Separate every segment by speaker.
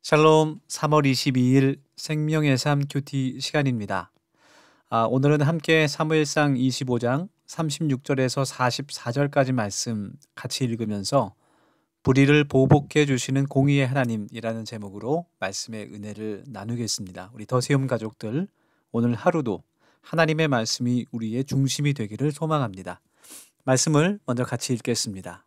Speaker 1: 샬롬 3월 22일 생명의 삶 큐티 시간입니다. 오늘은 함께 사무엘상 25장 36절에서 44절까지 말씀 같이 읽으면서 불의를 보복해 주시는 공의의 하나님이라는 제목으로 말씀의 은혜를 나누겠습니다. 우리 더세움 가족들, 오늘 하루도 하나님의 말씀이 우리의 중심이 되기를 소망합니다. 말씀을 먼저 같이 읽겠습니다.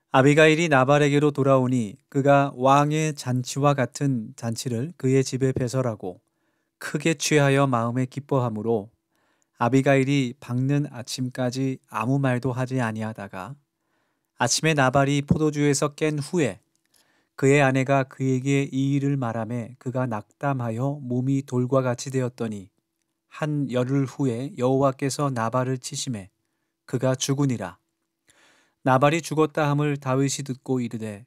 Speaker 1: 아비가일이 나발에게로 돌아오니 그가 왕의 잔치와 같은 잔치를 그의 집에 배설하고 크게 취하여 마음에 기뻐하므로 아비가일이 밝는 아침까지 아무 말도 하지 아니하다가 아침에 나발이 포도주에서 깬 후에 그의 아내가 그에게 이 일을 말하매 그가 낙담하여 몸이 돌과 같이 되었더니 한 열흘 후에 여호와께서 나발을 치심해 그가 죽으니라. 나발이 죽었다 함을 다윗이 듣고 이르되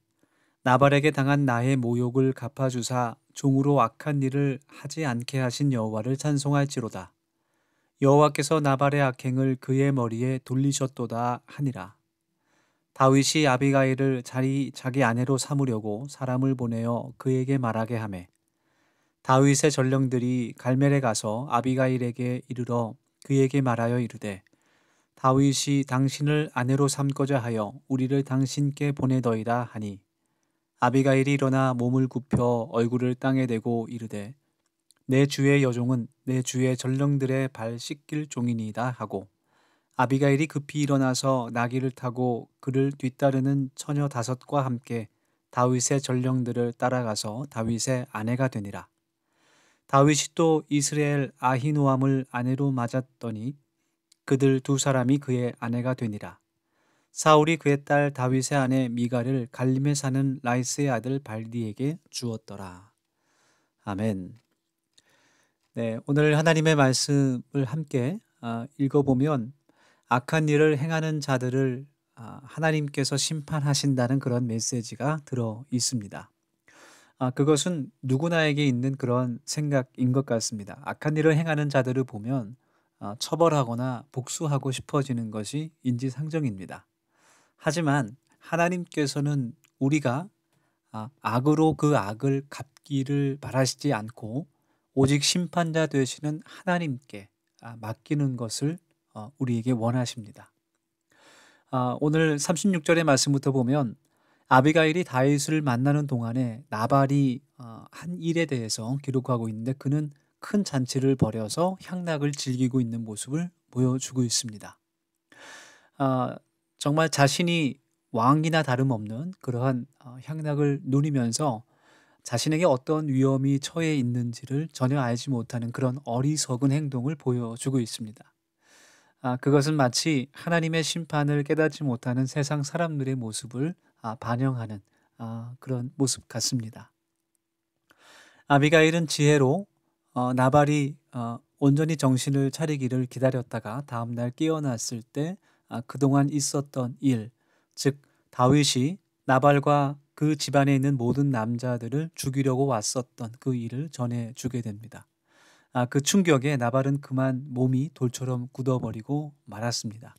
Speaker 1: 나발에게 당한 나의 모욕을 갚아주사 종으로 악한 일을 하지 않게 하신 여호와를 찬송할지로다. 여호와께서 나발의 악행을 그의 머리에 돌리셨도다 하니라. 다윗이 아비가일을 자기 아내로 삼으려고 사람을 보내어 그에게 말하게 하매 다윗의 전령들이 갈멜에 가서 아비가일에게 이르러 그에게 말하여 이르되 다윗이 당신을 아내로 삼고자 하여 우리를 당신께 보내더이다 하니 아비가일이 일어나 몸을 굽혀 얼굴을 땅에 대고 이르되 내 주의 여종은 내 주의 전령들의 발 씻길 종이니이다 하고 아비가일이 급히 일어나서 나귀를 타고 그를 뒤따르는 처녀 5과 함께 다윗의 전령들을 따라가서 다윗의 아내가 되니라. 다윗이 또 이스라엘 아히노암을 아내로 맞았더니 그들 2사람이 그의 아내가 되니라. 사울이 그의 딸 다윗의 아내 미갈을 갈림에 사는 라이스의 아들 발디에게 주었더라. 아멘. 네, 오늘 하나님의 말씀을 함께 읽어보면 악한 일을 행하는 자들을 하나님께서 심판하신다는 그런 메시지가 들어 있습니다. 그것은 누구나에게 있는 그런 생각인 것 같습니다. 악한 일을 행하는 자들을 보면 처벌하거나 복수하고 싶어지는 것이 인지상정입니다. 하지만 하나님께서는 우리가 악으로 그 악을 갚기를 바라시지 않고 오직 심판자 되시는 하나님께 맡기는 것을 우리에게 원하십니다. 오늘 36절의 말씀부터 보면 아비가일이 다윗을 만나는 동안에 나발이 한 일에 대해서 기록하고 있는데 그는 큰 잔치를 벌여서 향락을 즐기고 있는 모습을 보여주고 있습니다. 정말 자신이 왕이나 다름없는 그러한 향락을 누리면서 자신에게 어떤 위험이 처해 있는지를 전혀 알지 못하는 그런 어리석은 행동을 보여주고 있습니다. 그것은 마치 하나님의 심판을 깨닫지 못하는 세상 사람들의 모습을 반영하는 그런 모습 같습니다. 아비가일은 지혜로 나발이 온전히 정신을 차리기를 기다렸다가 다음날 깨어났을 때 그동안 있었던 일, 즉 다윗이 나발과 그 집안에 있는 모든 남자들을 죽이려고 왔었던 그 일을 전해주게 됩니다. 그 충격에 나발은 그만 몸이 돌처럼 굳어버리고 말았습니다.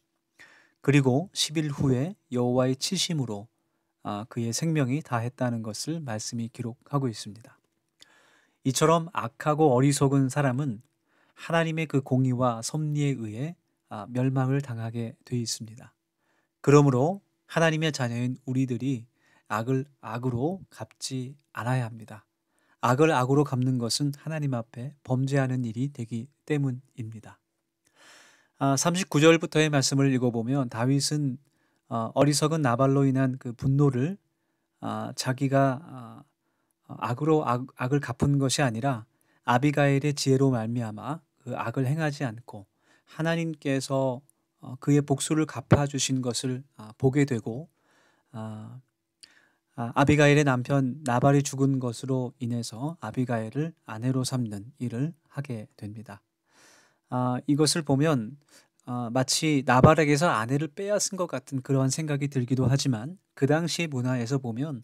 Speaker 1: 그리고 10일 후에 여호와의 치심으로 그의 생명이 다했다는 것을 말씀이 기록하고 있습니다. 이처럼 악하고 어리석은 사람은 하나님의 그 공의와 섭리에 의해 멸망을 당하게 돼 있습니다. 그러므로 하나님의 자녀인 우리들이 악을 악으로 갚지 않아야 합니다. 악을 악으로 갚는 것은 하나님 앞에 범죄하는 일이 되기 때문입니다. 39절부터의 말씀을 읽어보면 다윗은 어리석은 나발로 인한 그 분노를 자기가 악으로 악을 갚은 것이 아니라 아비가일의 지혜로 말미암아 그 악을 행하지 않고 하나님께서 그의 복수를 갚아주신 것을 보게 되고 아비가일의 남편 나발이 죽은 것으로 인해서 아비가일을 아내로 삼는 일을 하게 됩니다. 이것을 보면 마치 나발에게서 아내를 빼앗은 것 같은 그러한 생각이 들기도 하지만 그 당시 문화에서 보면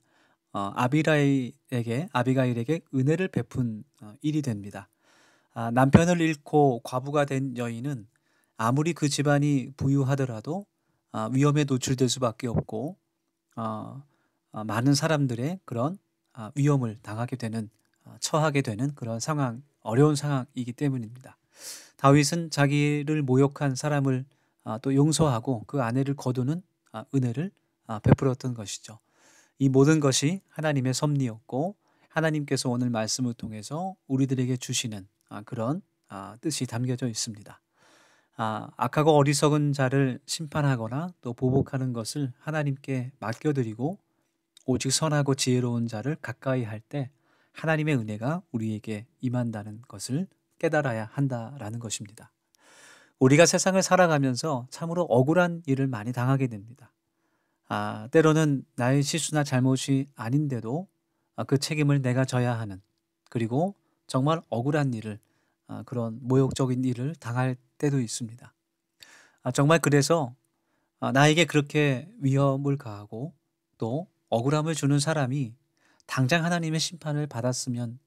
Speaker 1: 아비가일에게 은혜를 베푼 일이 됩니다. 남편을 잃고 과부가 된 여인은 아무리 그 집안이 부유하더라도 위험에 노출될 수밖에 없고 많은 사람들의 그런 위험을 당하게 되는 처하게 되는 그런 상황, 어려운 상황이기 때문입니다. 다윗은 자기를 모욕한 사람을 또 용서하고 그 아내를 거두는 은혜를 베풀었던 것이죠. 이 모든 것이 하나님의 섭리였고 하나님께서 오늘 말씀을 통해서 우리들에게 주시는 그런 뜻이 담겨져 있습니다. 악하고 어리석은 자를 심판하거나 또 보복하는 것을 하나님께 맡겨드리고 오직 선하고 지혜로운 자를 가까이 할 때 하나님의 은혜가 우리에게 임한다는 것을 깨달아야 한다라는 것입니다. 우리가 세상을 살아가면서 참으로 억울한 일을 많이 당하게 됩니다. 때로는 나의 실수나 잘못이 아닌데도 그 책임을 내가 져야 하는, 그리고 정말 억울한 일을, 그런 모욕적인 일을 당할 때도 있습니다. 정말 그래서 나에게 그렇게 위험을 가하고 또 억울함을 주는 사람이 당장 하나님의 심판을 받았으면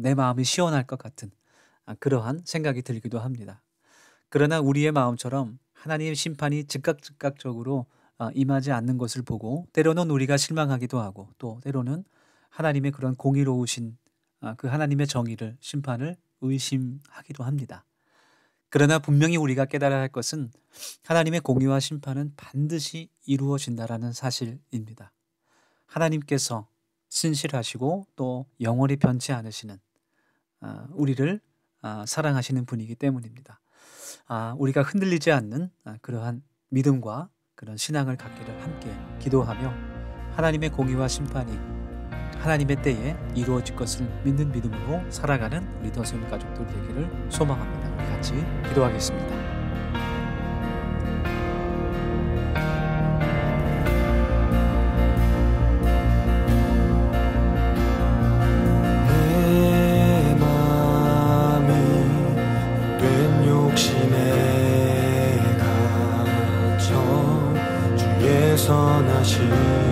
Speaker 1: 내 마음이 시원할 것 같은 그러한 생각이 들기도 합니다. 그러나 우리의 마음처럼 하나님의 심판이 즉각적으로 임하지 않는 것을 보고 때로는 우리가 실망하기도 하고 또 때로는 하나님의 그런 공의로우신 그 하나님의 정의를, 심판을 의심하기도 합니다. 그러나 분명히 우리가 깨달아야 할 것은 하나님의 공의와 심판은 반드시 이루어진다라는 사실입니다. 하나님께서 신실하시고 또 영원히 변치 않으시는 우리를 사랑하시는 분이기 때문입니다. 우리가 흔들리지 않는 그러한 믿음과 그런 신앙을 갖기를 함께 기도하며 하나님의 공의와 심판이 하나님의 때에 이루어질 것을 믿는 믿음으로 살아가는 우리 더세움 가족들 되기를 소망합니다. 우리 같이 기도하겠습니다.
Speaker 2: 내 마음이 된 욕심에 갇혀 주의 선하신